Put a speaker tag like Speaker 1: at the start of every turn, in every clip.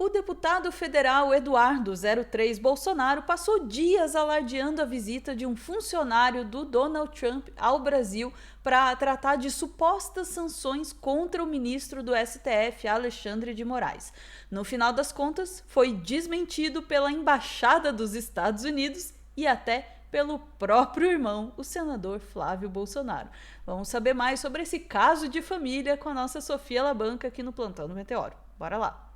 Speaker 1: O deputado federal Eduardo 03 Bolsonaro passou dias alardeando a visita de um funcionário do Donald Trump ao Brasil para tratar de supostas sanções contra o ministro do STF, Alexandre de Moraes. No final das contas, foi desmentido pela Embaixada dos Estados Unidos e até pelo próprio irmão, o senador Flávio Bolsonaro. Vamos saber mais sobre esse caso de família com a nossa Sofia Labanca aqui no Plantão do Meteoro. Bora lá!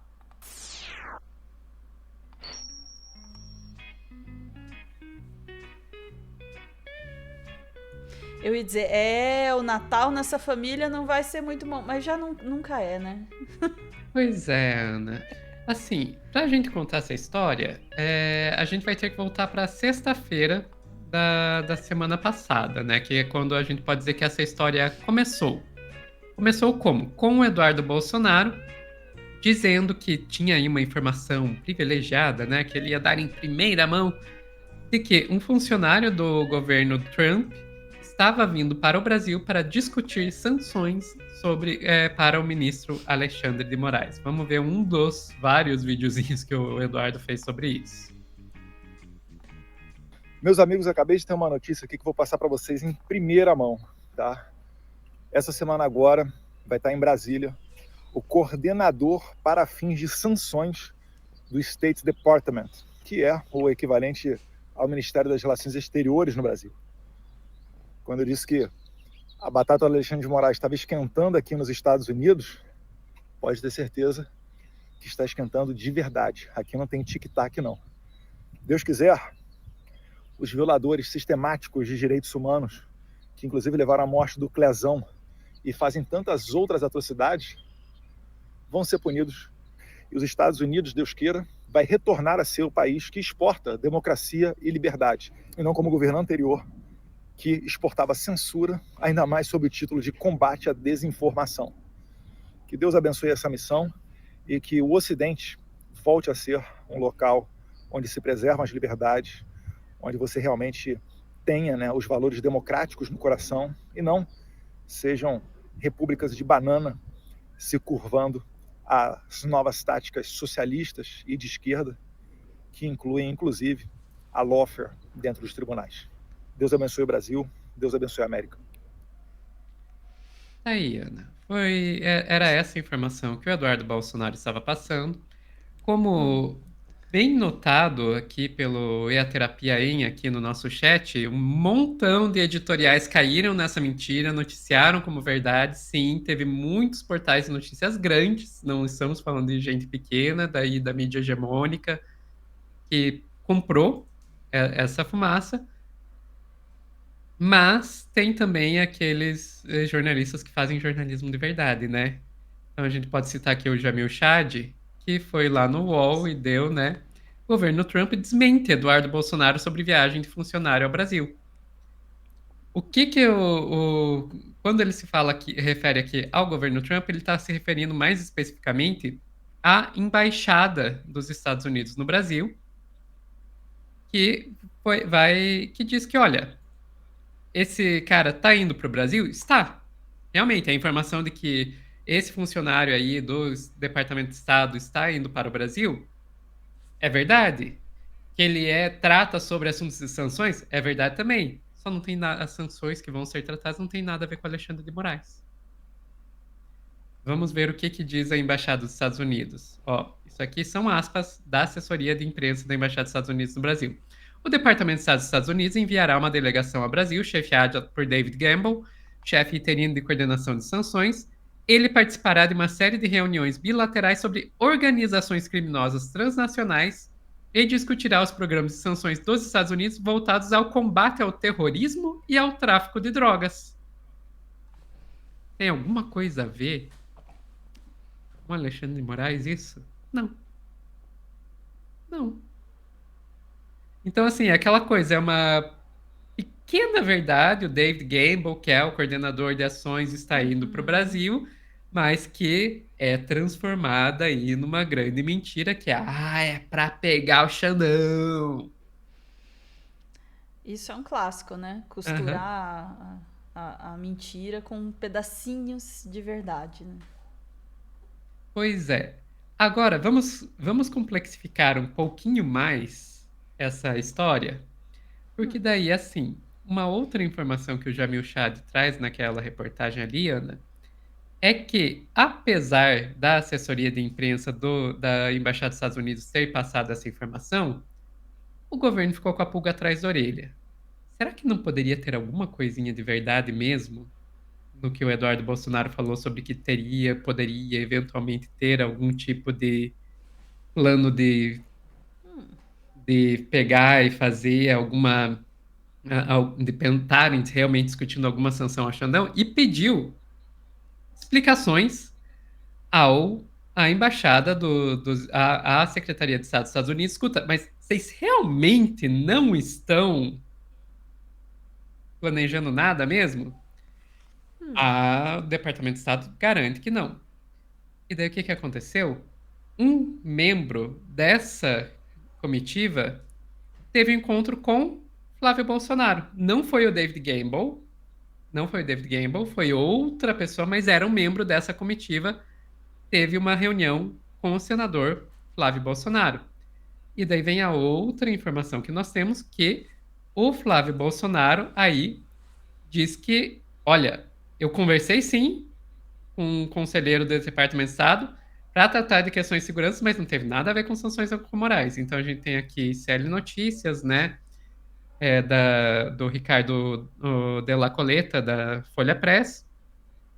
Speaker 1: Eu ia dizer, o Natal nessa família não vai ser muito bom, mas já nunca é, né?
Speaker 2: Pois é, Ana. Assim, pra gente contar essa história, a gente vai ter que voltar pra sexta-feira da semana passada, né? Que é quando a gente pode dizer que essa história começou. Começou como? Com o Eduardo Bolsonaro dizendo que tinha aí uma informação privilegiada, né? Que ele ia dar em primeira mão de que um funcionário do governo Trump estava vindo para o Brasil para discutir sanções para o ministro Alexandre de Moraes. Vamos ver um dos vários videozinhos que o Eduardo fez sobre isso.
Speaker 3: Meus amigos, acabei de ter uma notícia aqui que vou passar para vocês em primeira mão, tá? Essa semana agora vai estar em Brasília o coordenador para fins de sanções do State Department, que é o equivalente ao Ministério das Relações Exteriores no Brasil. Quando eu disse que a batata do Alexandre de Moraes estava esquentando aqui nos Estados Unidos, pode ter certeza que está esquentando de verdade. Aqui não tem tic-tac, não. Deus quiser, os violadores sistemáticos de direitos humanos, que inclusive levaram à morte do Clezão e fazem tantas outras atrocidades, vão ser punidos. E os Estados Unidos, Deus queira, vai retornar a ser o país que exporta democracia e liberdade, e não como o governo anterior, que exportava censura, ainda mais sob o título de combate à desinformação. Que Deus abençoe essa missão e que o Ocidente volte a ser um local onde se preservam as liberdades, onde você realmente tenha, né, os valores democráticos no coração e não sejam repúblicas de banana se curvando às novas táticas socialistas e de esquerda, que incluem, inclusive, a lawfare dentro dos tribunais. Deus abençoe o Brasil, Deus abençoe a América.
Speaker 2: Aí, Ana. Era essa a informação que o Eduardo Bolsonaro estava passando. Como bem notado aqui pelo E a Terapia Em, aqui no nosso chat, um montão de editoriais caíram nessa mentira, noticiaram como verdade. Sim, teve muitos portais de notícias grandes, não estamos falando de gente pequena, daí da mídia hegemônica, que comprou essa fumaça. Mas tem também aqueles jornalistas que fazem jornalismo de verdade, né? Então a gente pode citar aqui o Jamil Chad, que foi lá no UOL e deu, né? O governo Trump desmente Eduardo Bolsonaro sobre viagem de funcionário ao Brasil. O que que quando ele se fala aqui, refere aqui ao governo Trump, ele está se referindo mais especificamente à embaixada dos Estados Unidos no Brasil, que diz que, olha, esse cara tá indo para o Brasil? Está. Realmente, a informação de que esse funcionário aí do Departamento de Estado está indo para o Brasil é verdade. Que ele trata sobre assuntos de sanções é verdade também. Só não tem as sanções que vão ser tratadas não tem nada a ver com Alexandre de Moraes. Vamos ver o que diz a Embaixada dos Estados Unidos. Ó, isso aqui são aspas da assessoria de imprensa da Embaixada dos Estados Unidos no Brasil. O Departamento de Estado dos Estados Unidos enviará uma delegação ao Brasil, chefiada por David Gamble, chefe interino de coordenação de sanções. Ele participará de uma série de reuniões bilaterais sobre organizações criminosas transnacionais e discutirá os programas de sanções dos Estados Unidos voltados ao combate ao terrorismo e ao tráfico de drogas. Tem alguma coisa a ver com Alexandre de Moraes isso? Não. Não. Então, assim, é aquela coisa, é uma pequena verdade. O David Gamble, que é o coordenador de ações, está indo para o Brasil, mas que é transformada aí numa grande mentira, que é para pegar o Xandão.
Speaker 1: Isso é um clássico, né?
Speaker 2: Aham.
Speaker 1: Costurar a mentira com pedacinhos de verdade, né?
Speaker 2: Pois é. Agora, vamos complexificar um pouquinho mais essa história, porque daí, assim, uma outra informação que o Jamil Chad traz naquela reportagem ali, Ana, é que, apesar da assessoria de imprensa da Embaixada dos Estados Unidos ter passado essa informação, o governo ficou com a pulga atrás da orelha. Será que não poderia ter alguma coisinha de verdade mesmo no que o Eduardo Bolsonaro falou sobre que poderia eventualmente ter algum tipo de plano de pegar e fazer alguma, de tentarem realmente discutindo alguma sanção ao Xandão, e pediu explicações ao à embaixada à Secretaria de Estado dos Estados Unidos. Escuta, mas vocês realmente não estão planejando nada mesmo? O Departamento de Estado garante que não. E daí o que aconteceu? Um membro dessa comitiva teve um encontro com Flávio Bolsonaro. Não foi o David Gamble, não foi o David Gamble, foi outra pessoa, mas era um membro dessa comitiva. Teve uma reunião com o senador Flávio Bolsonaro. E daí vem a outra informação que nós temos, que o Flávio Bolsonaro aí diz que, olha, eu conversei sim com um conselheiro do Departamento de Estado para tratar de questões de segurança, mas não teve nada a ver com sanções morais. Então a gente tem aqui CL Notícias, né, do Ricardo Della Coleta, da Folha Press,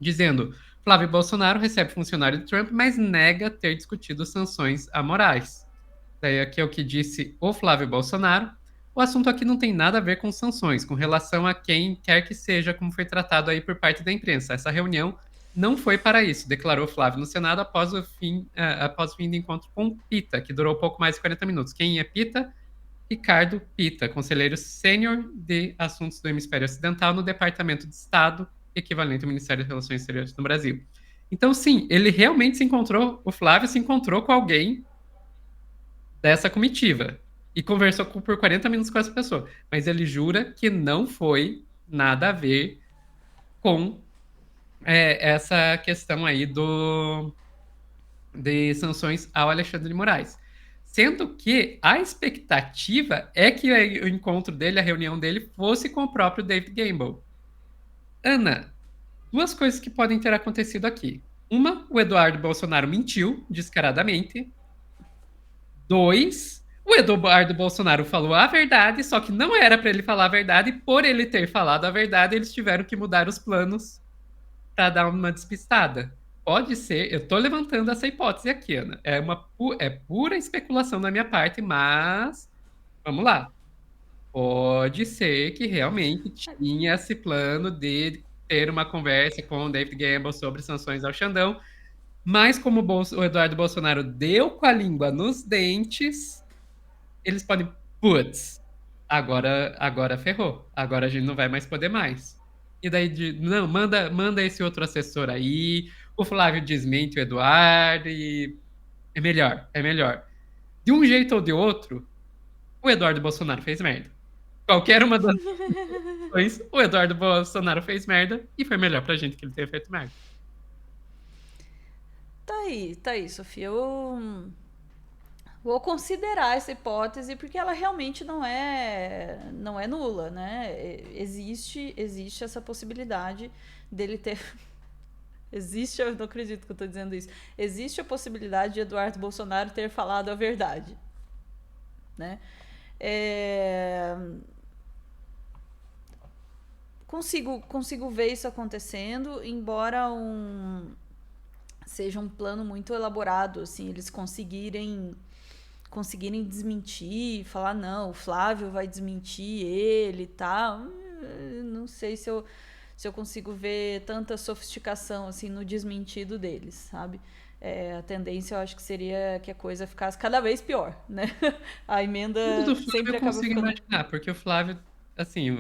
Speaker 2: dizendo: Flávio Bolsonaro recebe funcionário de Trump, mas nega ter discutido sanções amorais. Daí aqui é o que disse o Flávio Bolsonaro. O assunto aqui não tem nada a ver com sanções, com relação a quem quer que seja, como foi tratado aí por parte da imprensa. Essa reunião não foi para isso, declarou Flávio no Senado após o fim do encontro com Pita, que durou pouco mais de 40 minutos. Quem é Pita? Ricardo Pita, conselheiro sênior de assuntos do hemisfério ocidental no Departamento de Estado, equivalente ao Ministério das Relações Exteriores no Brasil. Então, sim, ele realmente o Flávio se encontrou com alguém dessa comitiva e conversou por 40 minutos com essa pessoa, mas ele jura que não foi nada a ver com essa questão aí de sanções ao Alexandre de Moraes. Sendo que a expectativa é que o encontro dele, a reunião dele, fosse com o próprio David Gamble. Ana, duas coisas que podem ter acontecido aqui. Uma, o Eduardo Bolsonaro mentiu descaradamente. Dois, o Eduardo Bolsonaro falou a verdade, só que não era para ele falar a verdade, e por ele ter falado a verdade, eles tiveram que mudar os planos para dar uma despistada. Pode ser, eu tô levantando essa hipótese aqui, Ana. É pura especulação da minha parte, mas vamos lá. Pode ser que realmente tinha esse plano de ter uma conversa com o David Gamble sobre sanções ao Xandão, mas como o Eduardo Bolsonaro deu com a língua nos dentes, eles podem, putz, agora ferrou. Agora a gente não vai mais poder mais. E daí, não, manda esse outro assessor aí, o Flávio desmente o Eduardo e é melhor, é melhor. De um jeito ou de outro, o Eduardo Bolsonaro fez merda. Qualquer uma das coisas, o Eduardo Bolsonaro fez merda e foi melhor pra gente que ele tenha feito merda.
Speaker 1: Tá aí, Sofia. Eu vou considerar essa hipótese porque ela realmente não é nula, né? Existe essa possibilidade dele ter existe, eu não acredito que eu tô dizendo isso. Existe a possibilidade de Eduardo Bolsonaro ter falado a verdade, né? Consigo ver isso acontecendo, embora seja um plano muito elaborado, assim, eles conseguirem desmentir, falar, não, o Flávio vai desmentir ele e tal. Não sei se eu consigo ver tanta sofisticação assim no desmentido deles, sabe? A tendência eu acho que seria que a coisa ficasse cada vez pior, né? A emenda sempre acaba
Speaker 2: ficando...
Speaker 1: ficando...
Speaker 2: imaginar, porque o Flávio, assim,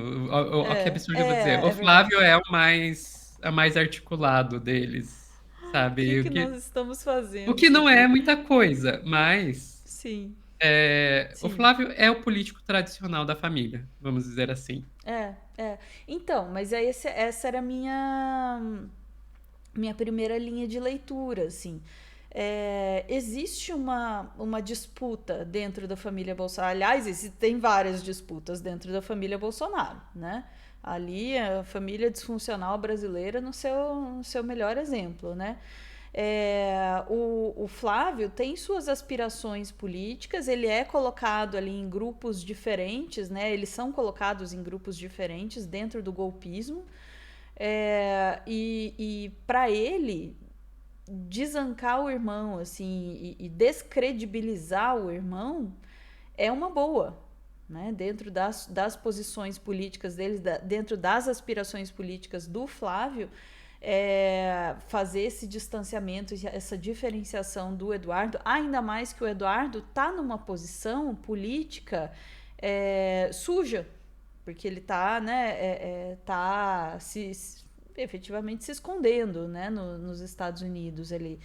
Speaker 2: que absurdo eu vou dizer, o Flávio é a mais articulado deles, sabe?
Speaker 1: O que nós estamos fazendo?
Speaker 2: O que não é muita coisa, mas...
Speaker 1: Sim.
Speaker 2: O Flávio é o político tradicional da família, vamos dizer assim.
Speaker 1: Então, mas aí essa era a minha primeira linha de leitura, assim. existe uma disputa dentro da família Bolsonaro. Aliás, tem várias disputas dentro da família Bolsonaro, né? Ali, a família disfuncional brasileira no seu melhor exemplo, né? O Flávio tem suas aspirações políticas, ele é colocado ali em grupos diferentes, né? Eles são colocados em grupos diferentes dentro do golpismo, e para ele desancar o irmão assim e descredibilizar o irmão é uma boa, né? Dentro das posições políticas deles, dentro das aspirações políticas do Flávio, fazer esse distanciamento, essa diferenciação do Eduardo, ainda mais que o Eduardo está numa posição política suja, porque ele está, né, efetivamente se escondendo, né, nos Estados Unidos. Ele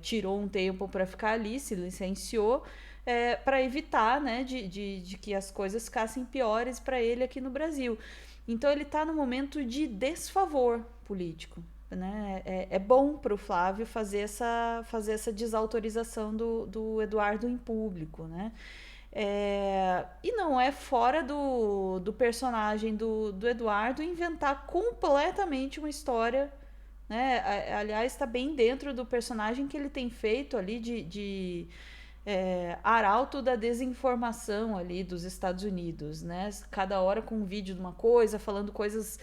Speaker 1: tirou um tempo para ficar ali, se licenciou, para evitar, né, de que as coisas ficassem piores para ele aqui no Brasil. Então ele está no momento de desfavor político, né? É bom para o Flávio fazer essa desautorização do Eduardo em público, né? E não é fora do personagem do Eduardo inventar completamente uma história, né? Aliás, está bem dentro do personagem que ele tem feito ali de arauto da desinformação ali dos Estados Unidos, né? Cada hora com um vídeo de uma coisa, falando coisas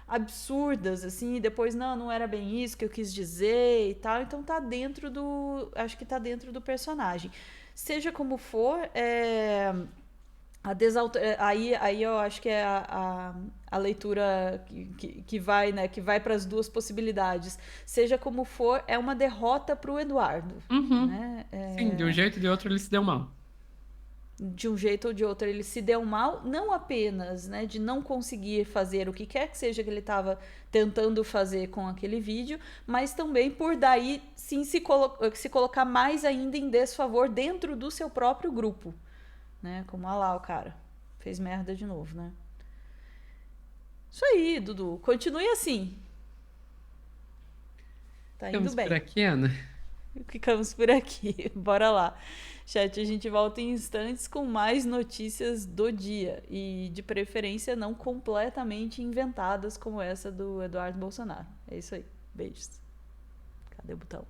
Speaker 1: absurdas, assim, e depois, não era bem isso que eu quis dizer e tal. Então acho que tá dentro do personagem. Seja como for, aí eu acho que é a leitura que vai, né, que vai para as duas possibilidades. Seja como for, é uma derrota para o Eduardo.
Speaker 2: Uhum.
Speaker 1: Né?
Speaker 2: Sim, de um jeito ou de outro ele se deu mal.
Speaker 1: De um jeito ou de outro ele se deu mal, não apenas, né, de não conseguir fazer o que quer que seja que ele estava tentando fazer com aquele vídeo, mas também por daí sim se colocar mais ainda em desfavor dentro do seu próprio grupo, né? Como lá o cara fez merda de novo, né? Isso aí, Dudu, continue assim. Tá indo
Speaker 2: Ficamos
Speaker 1: bem.
Speaker 2: por aqui, Ana.
Speaker 1: Ficamos por aqui. Bora lá. Chat, a gente volta em instantes com mais notícias do dia. E, de preferência, não completamente inventadas como essa do Eduardo Bolsonaro. É isso aí. Beijos. Cadê o botão?